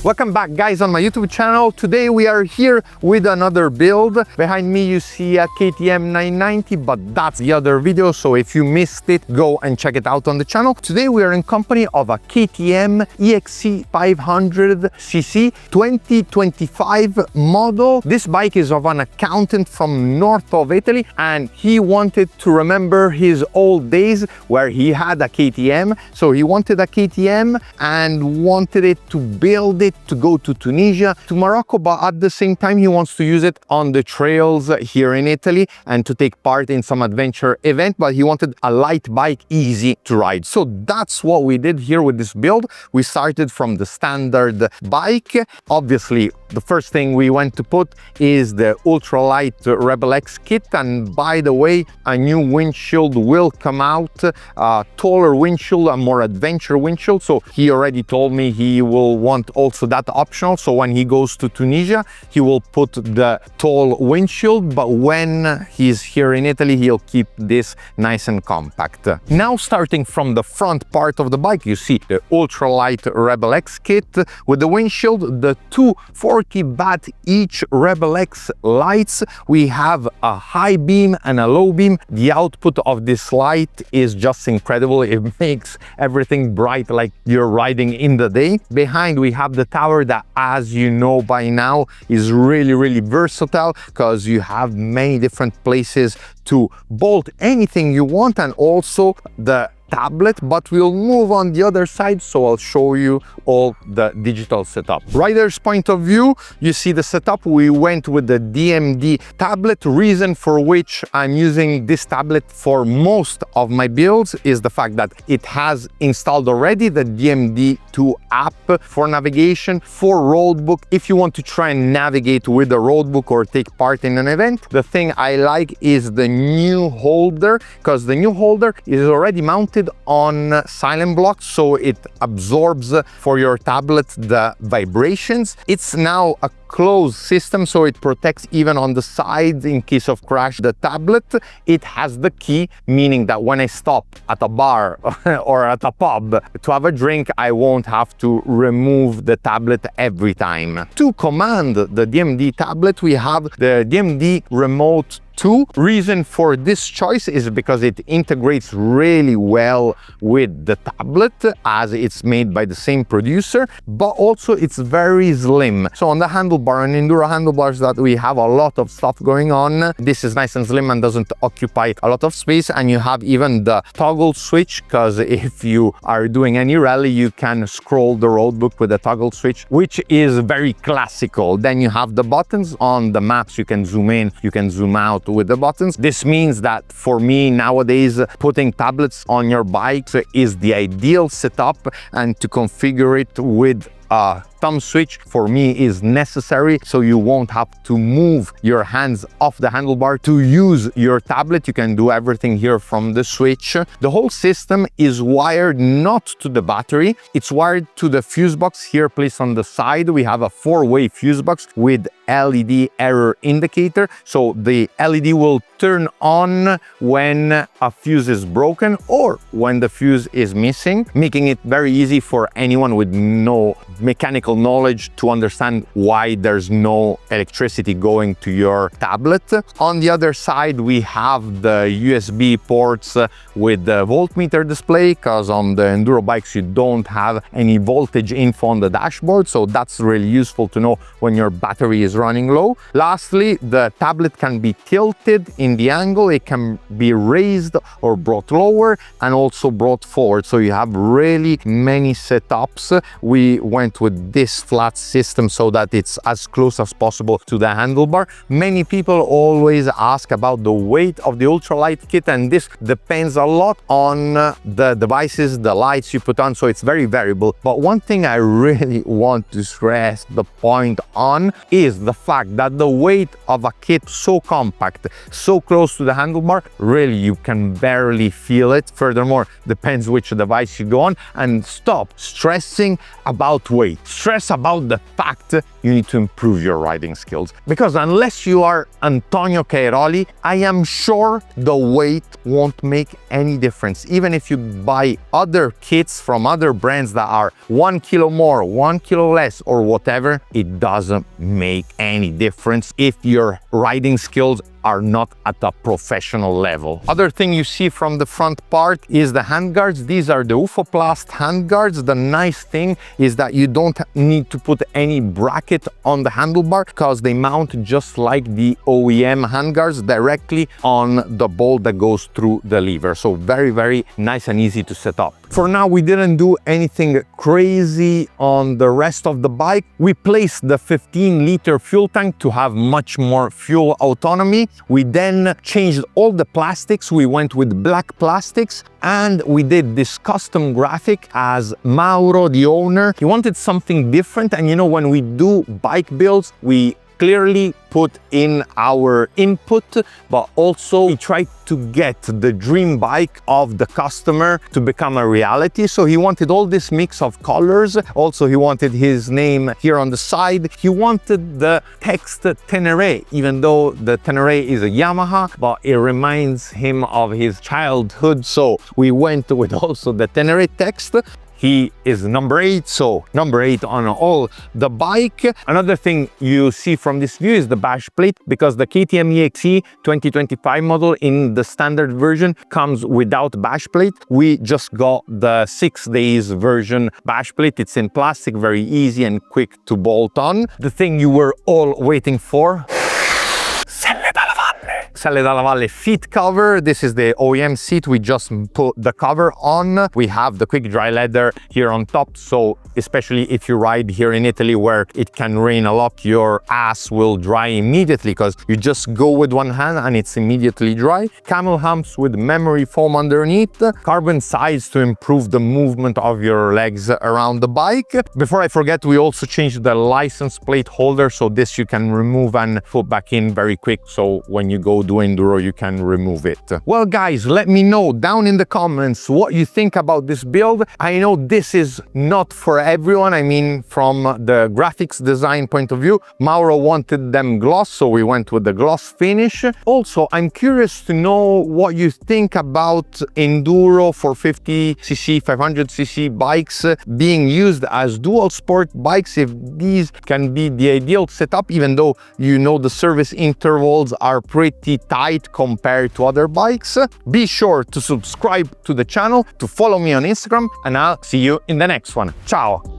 Welcome back guys on my YouTube channel. Today we are here with another build. Behind me you see a KTM 990, but that's the other video, so if you missed it, go and check it out on the channel. Today we are in company of a KTM EXC 500cc 2025 model. This bike is of an accountant from north of Italy, and he wanted to remember his old days where he had a KTM. So he wanted a KTM and wanted it to build it to go to Tunisia, to Morocco, but at the same time he wants to use it on the trails here in Italy and to take part in some adventure event, but he wanted a light bike, easy to ride. So that's what we did here with this build. We started from the standard bike. Obviously, the first thing we went to put is the ultralight Rebel X kit, and by the way, a new windshield will come out, a taller windshield, a more adventure windshield. So he already told me he will want also that optional, so when he goes to Tunisia he will put the tall windshield, but when he's here in Italy he'll keep this nice and compact. Now, starting from the front part of the bike, you see the ultralight Rebel X kit with the windshield, the 240 watt each Rebel X lights. We have a high beam and a low beam. The output of this light is just incredible. It makes everything bright like you're riding in the day. Behind we have the tower that, as you know by now, is really versatile because you have many different places to bolt anything you want, and also the tablet, but we'll move on the other side, so I'll show you all the digital setup. Rider's point of view, you see the setup. We went with the DMD tablet. Reason for which I'm using this tablet for most of my builds is the fact that it has installed already the DMD2 app for navigation, for roadbook. If you want to try and navigate with the roadbook or take part in an event, the thing I like is the new holder, because the new holder is already mounted on silent block, so it absorbs for your tablet the vibrations. It's now a closed system, so it protects even on the sides in case of crash the tablet. It has the key, meaning that when I stop at a bar or at a pub to have a drink, I won't have to remove the tablet every time. To command the DMD tablet, we have the DMD Remote 2. Reason for this choice is because it integrates really well with the tablet, as it's made by the same producer, but also it's very slim. So on the handlebar and enduro handlebars that we have a lot of stuff going on, this is nice and slim and doesn't occupy a lot of space. And you have even the toggle switch, because if you are doing any rally you can scroll the roadbook with the toggle switch, which is very classical. Then you have the buttons on the maps. You can zoom in, you can zoom out with the buttons. This means that for me nowadays, putting tablets on your bike is the ideal setup, and to configure it with a thumb switch for me is necessary, so you won't have to move your hands off the handlebar to use your tablet. You can do everything here from the switch. The whole system is wired not to the battery, it's wired to the fuse box here placed on the side. We have a 4-way fuse box with LED error indicator, so the LED will turn on when a fuse is broken or when the fuse is missing, making it very easy for anyone with no mechanical knowledge to understand why there's no electricity going to your tablet. On the other side we have the USB ports with the voltmeter display, because on the enduro bikes you don't have any voltage info on the dashboard, so that's really useful to know when your battery is running low. Lastly, the tablet can be tilted in the angle, it can be raised or brought lower and also brought forward, so you have really many setups. We went with this flat system so that it's as close as possible to the handlebar. Many people always ask about the weight of the ultralight kit, and this depends a lot on the devices, the lights you put on, so it's very variable. But one thing I really want to stress the point on is the fact that the weight of a kit so compact, so close to the handlebar, really you can barely feel it. Furthermore, depends which device you go on, and stop stressing about weight. stress about the fact you need to improve your riding skills. Because unless you are Antonio Cairoli, I am sure the weight won't make any difference. Even if you buy other kits from other brands that are 1 kilo more, 1 kilo less, or whatever, it doesn't make any difference if your riding skills are not at a professional level. Other thing you see from the front part is the handguards. These are the Ufoplast handguards. The nice thing is that you don't need to put any bracket on the handlebar because they mount just like the OEM handguards directly on the bolt that goes through the lever. So very, very nice and easy to set up. For now, we didn't do anything crazy on the rest of the bike. We placed the 15-liter fuel tank to have much more fuel autonomy. We then changed all the plastics. We went with black plastics and we did this custom graphic as Mauro, the owner. He wanted something different. And you know, when we do bike builds, we clearly put in our input, but also we try to get the dream bike of the customer to become a reality. So he wanted all this mix of colors. Also, he wanted his name here on the side. He wanted the text Tenere, even though the Tenere is a Yamaha, but it reminds him of his childhood. So we went with also the Tenere text. He is number 8, so number 8 on all the bike. Another thing you see from this view is the bash plate, because the KTM EXC 2025 model in the standard version comes without bash plate. We just got the 6 days version bash plate. It's in plastic, very easy and quick to bolt on. The thing you were all waiting for. Selle dalla Valle seat cover. This is the OEM seat. We just put the cover on. We have the quick dry leather here on top. So especially if you ride here in Italy where it can rain a lot, your ass will dry immediately because you just go with one hand and it's immediately dry. Camel humps with memory foam underneath. Carbon sides to improve the movement of your legs around the bike. Before I forget, we also changed the license plate holder. So this you can remove and put back in very quick. So when you go do enduro, you can remove it. Well, guys, let me know down in the comments what you think about this build. I know this is not for everyone. I mean, from the graphics design point of view, Mauro wanted them gloss, so we went with the gloss finish. Also, I'm curious to know what you think about enduro 450cc, 500cc bikes being used as dual sport bikes, if these can be the ideal setup, even though you know the service intervals are pretty tight compared to other bikes. Be sure to subscribe to the channel, to follow me on Instagram, and I'll see you in the next one. Ciao!